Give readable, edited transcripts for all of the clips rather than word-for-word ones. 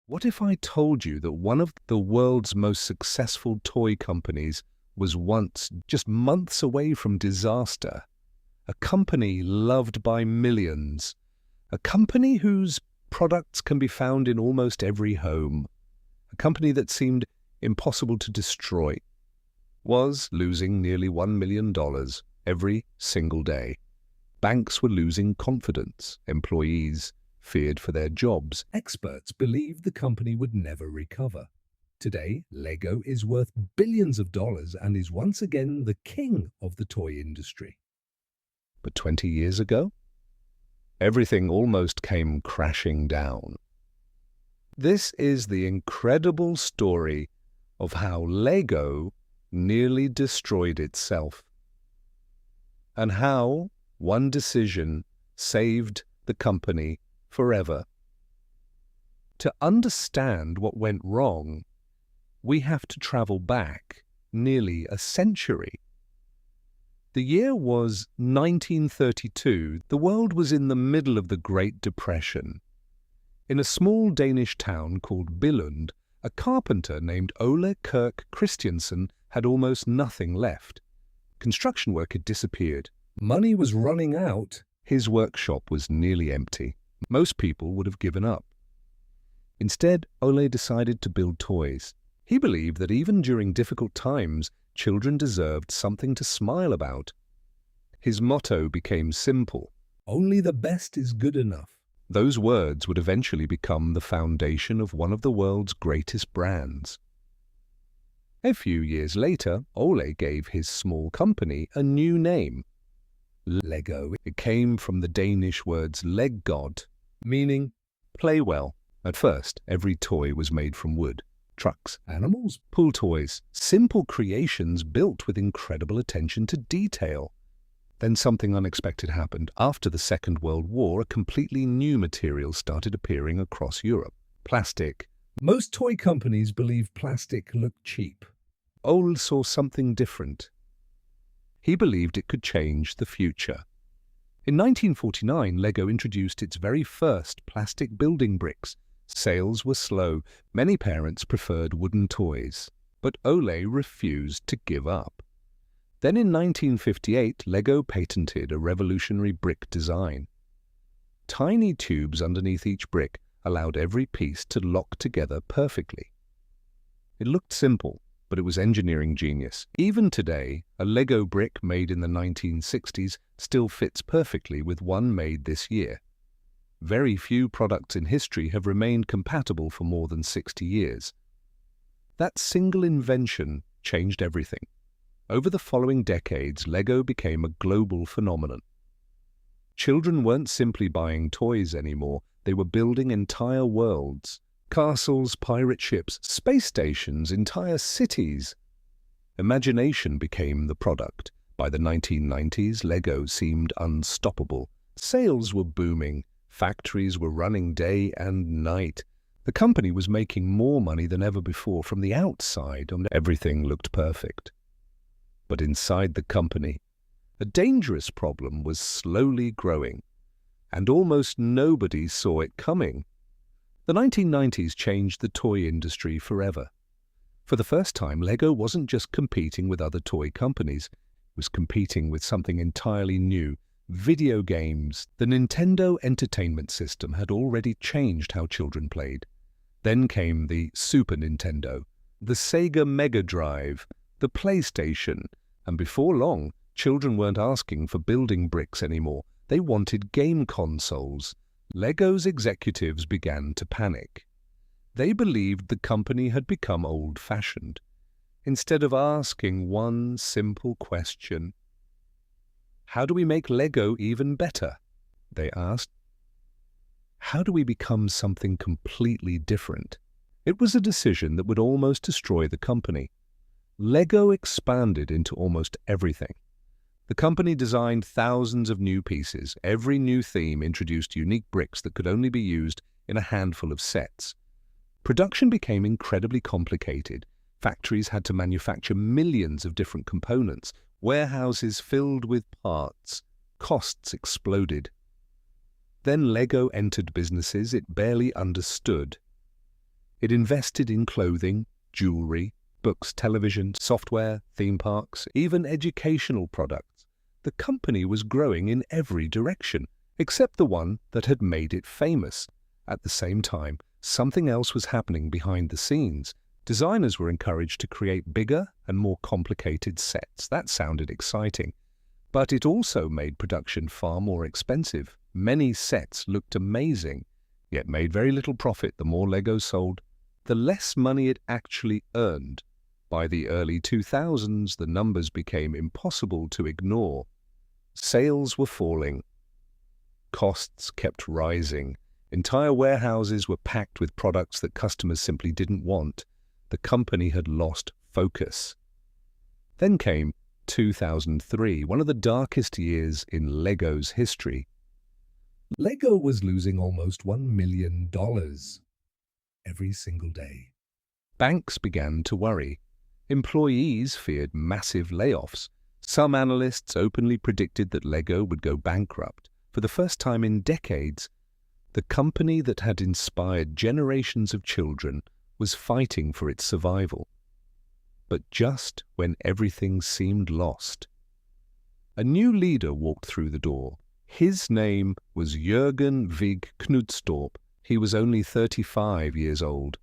What if I told you that one of the world's most successful toy companies was once just months away from disaster? A company loved by millions, a company whose products can be found in almost every home, a company that seemed impossible to destroy, was losing nearly $1 million every single day. Banks were losing confidence. Employees feared for their jobs. Experts believed the company would never recover. Today, Lego is worth billions of dollars and is once again the king of the toy industry. But 20 years ago, everything almost came crashing down. This is the incredible story of how Lego nearly destroyed itself, and how one decision saved the company forever. To understand what went wrong, we have to travel back nearly a century. The year was 1932. The world was in the middle of the Great Depression. In a small Danish town called Billund, a carpenter named Ole Kirk Christiansen had almost nothing left. Construction work had disappeared. Money was running out. His workshop was nearly empty. Most people would have given up. Instead, Ole decided to build toys. He believed that even during difficult times, children deserved something to smile about. His motto became simple: "Only the best is good enough." Those words would eventually become the foundation of one of the world's greatest brands. A few years later, Ole gave his small company a new name: Lego. It came from the Danish words leggod, meaning play well. At first, every toy was made from wood. Trucks, animals, pool toys, simple creations built with incredible attention to detail. Then something unexpected happened. After the Second World War, a completely new material started appearing across Europe: plastic. Most toy companies believed plastic looked cheap. Ole saw something different. He believed it could change the future. In 1949, Lego introduced its very first plastic building bricks. Sales were slow. Many parents preferred wooden toys. But Ole refused to give up. Then in 1958, Lego patented a revolutionary brick design. Tiny tubes underneath each brick allowed every piece to lock together perfectly. It looked simple, but it was engineering genius. Even today, a Lego brick made in the 1960s still fits perfectly with one made this year. Very few products in history have remained compatible for more than 60 years. That single invention changed everything. Over the following decades, Lego became a global phenomenon. Children weren't simply buying toys anymore, they were building entire worlds. Castles, pirate ships, space stations, entire cities. Imagination became the product. By the 1990s, Lego seemed unstoppable. Sales were booming. Factories were running day and night. The company was making more money than ever before. From the outside, everything looked perfect. But inside the company, a dangerous problem was slowly growing, and almost nobody saw it coming. The 1990s changed the toy industry forever. For the first time, Lego wasn't just competing with other toy companies, it was competing with something entirely new: video games. The Nintendo Entertainment System had already changed how children played. Then came the Super Nintendo, the Sega Mega Drive, the PlayStation, and before long, children weren't asking for building bricks anymore. They wanted game consoles. Lego's executives began to panic. They believed the company had become old-fashioned. Instead of asking one simple question, "How do we make Lego even better?" they asked, "How do we become something completely different?" It was a decision that would almost destroy the company. Lego expanded into almost everything. The company designed thousands of new pieces. Every new theme introduced unique bricks that could only be used in a handful of sets. Production became incredibly complicated. Factories had to manufacture millions of different components. Warehouses filled with parts. Costs exploded. Then Lego entered businesses it barely understood. It invested in clothing, jewelry, books, television, software, theme parks, even educational products. The company was growing in every direction, except the one that had made it famous. At the same time, something else was happening behind the scenes. Designers were encouraged to create bigger and more complicated sets. That sounded exciting. But it also made production far more expensive. Many sets looked amazing, yet made very little profit. The more Lego sold, the less money it actually earned. By the early 2000s, the numbers became impossible to ignore. Sales were falling. Costs kept rising. Entire warehouses were packed with products that customers simply didn't want. The company had lost focus. Then came 2003, one of the darkest years in Lego's history. Lego was losing almost $1 million every single day. Banks began to worry. Employees feared massive layoffs. Some analysts openly predicted that Lego would go bankrupt. For the first time in decades, the company that had inspired generations of children was fighting for its survival. But just when everything seemed lost, a new leader walked through the door. His name was Jürgen Vig Knudstorp. He was only 35 years old.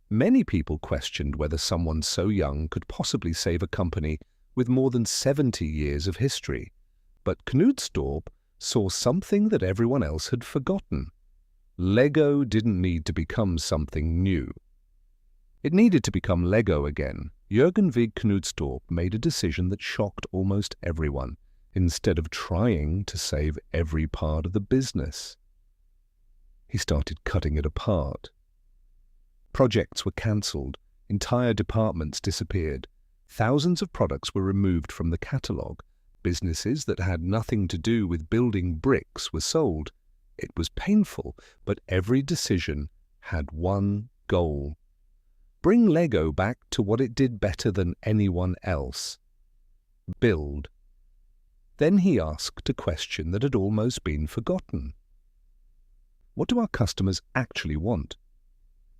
Many people questioned whether someone so young could possibly save a company with more than 70 years of history. But Knudstorp saw something that everyone else had forgotten. Lego didn't need to become something new. It needed to become Lego again. Jürgen Vig Knudstorp made a decision that shocked almost everyone. Instead of trying to save every part of the business, he started cutting it apart. Projects were cancelled. Entire departments disappeared. Thousands of products were removed from the catalogue. Businesses that had nothing to do with building bricks were sold. It was painful, but every decision had one goal: bring Lego back to what it did better than anyone else: build. Then he asked a question that had almost been forgotten. What do our customers actually want?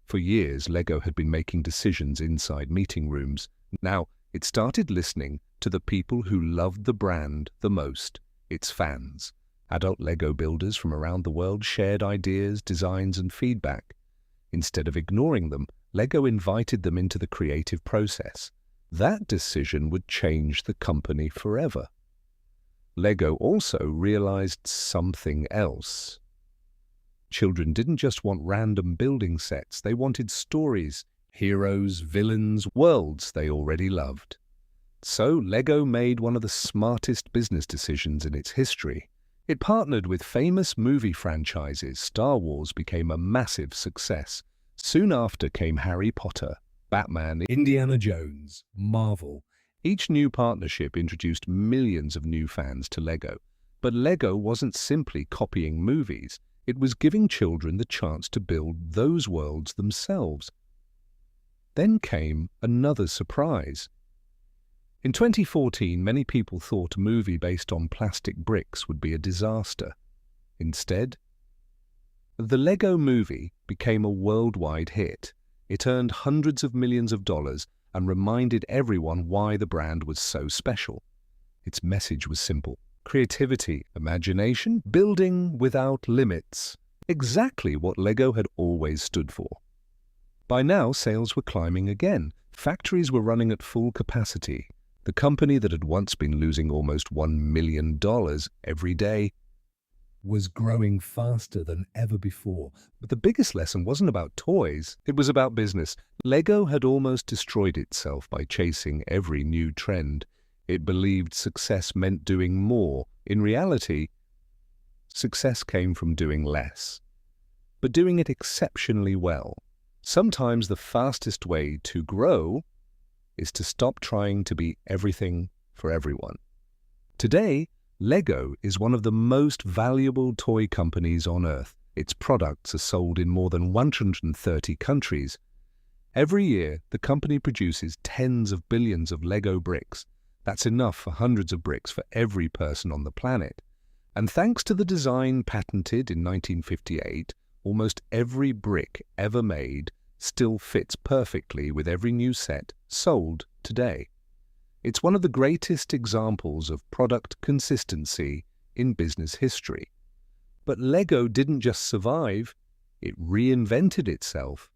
For years, Lego had been making decisions inside meeting rooms. Now, it started listening to the people who loved the brand the most, its fans. Adult Lego builders from around the world shared ideas, designs, and feedback. Instead of ignoring them, Lego invited them into the creative process. That decision would change the company forever. Lego also realized something else. Children didn't just want random building sets. They wanted stories, heroes, villains, worlds they already loved. So Lego made one of the smartest business decisions in its history. It partnered with famous movie franchises. Star Wars became a massive success. Soon after came Harry Potter, Batman, Indiana Jones, Marvel. Each new partnership introduced millions of new fans to Lego. But Lego wasn't simply copying movies. It was giving children the chance to build those worlds themselves. Then came another surprise. In 2014, many people thought a movie based on plastic bricks would be a disaster. Instead, the Lego Movie became a worldwide hit. It earned hundreds of millions of dollars and reminded everyone why the brand was so special. Its message was simple: creativity, imagination, building without limits. Exactly what Lego had always stood for. By now, sales were climbing again. Factories were running at full capacity. The company that had once been losing almost $1 million every day was growing faster than ever before. But the biggest lesson wasn't about toys, it was about business. Lego had almost destroyed itself by chasing every new trend. It believed success meant doing more. In reality, success came from doing less, but doing it exceptionally well. Sometimes the fastest way to grow is to stop trying to be everything for everyone. Today, Lego is one of the most valuable toy companies on Earth. Its products are sold in more than 130 countries. Every year, the company produces tens of billions of Lego bricks. That's enough for hundreds of bricks for every person on the planet. And thanks to the design patented in 1958, almost every brick ever made still fits perfectly with every new set sold today. It's one of the greatest examples of product consistency in business history. But Lego didn't just survive, it reinvented itself.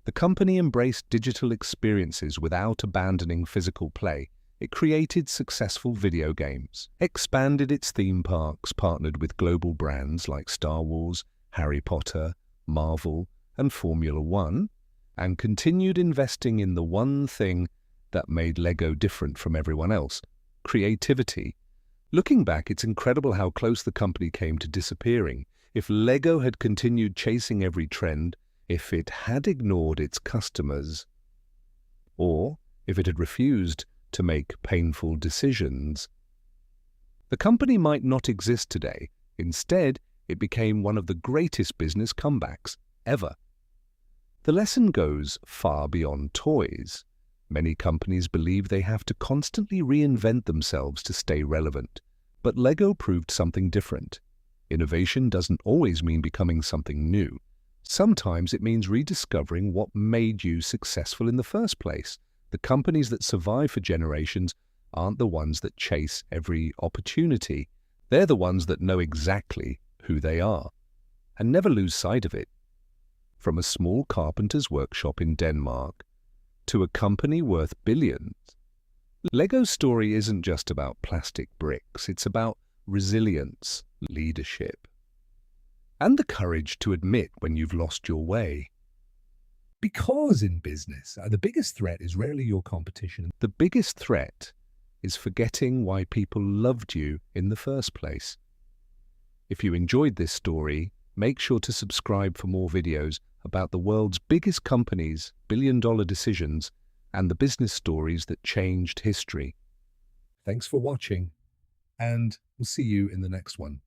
The company embraced digital experiences without abandoning physical play. It created successful video games, expanded its theme parks, partnered with global brands like Star Wars, Harry Potter, Marvel, and Formula One, and continued investing in the one thing that made Lego different from everyone else: creativity. Looking back, it's incredible how close the company came to disappearing. If Lego had continued chasing every trend, if it had ignored its customers, or if it had refused to make painful decisions, the company might not exist today. Instead, it became one of the greatest business comebacks ever. The lesson goes far beyond toys. Many companies believe they have to constantly reinvent themselves to stay relevant. But Lego proved something different. Innovation doesn't always mean becoming something new. Sometimes it means rediscovering what made you successful in the first place. The companies that survive for generations aren't the ones that chase every opportunity. They're the ones that know exactly who they are and never lose sight of it. From a small carpenter's workshop in Denmark to a company worth billions, Lego's story isn't just about plastic bricks. It's about resilience, leadership, and the courage to admit when you've lost your way. Because in business, the biggest threat is rarely your competition. The biggest threat is forgetting why people loved you in the first place. If you enjoyed this story, make sure to subscribe for more videos about the world's biggest companies, billion-dollar decisions, and the business stories that changed history. Thanks for watching, and we'll see you in the next one.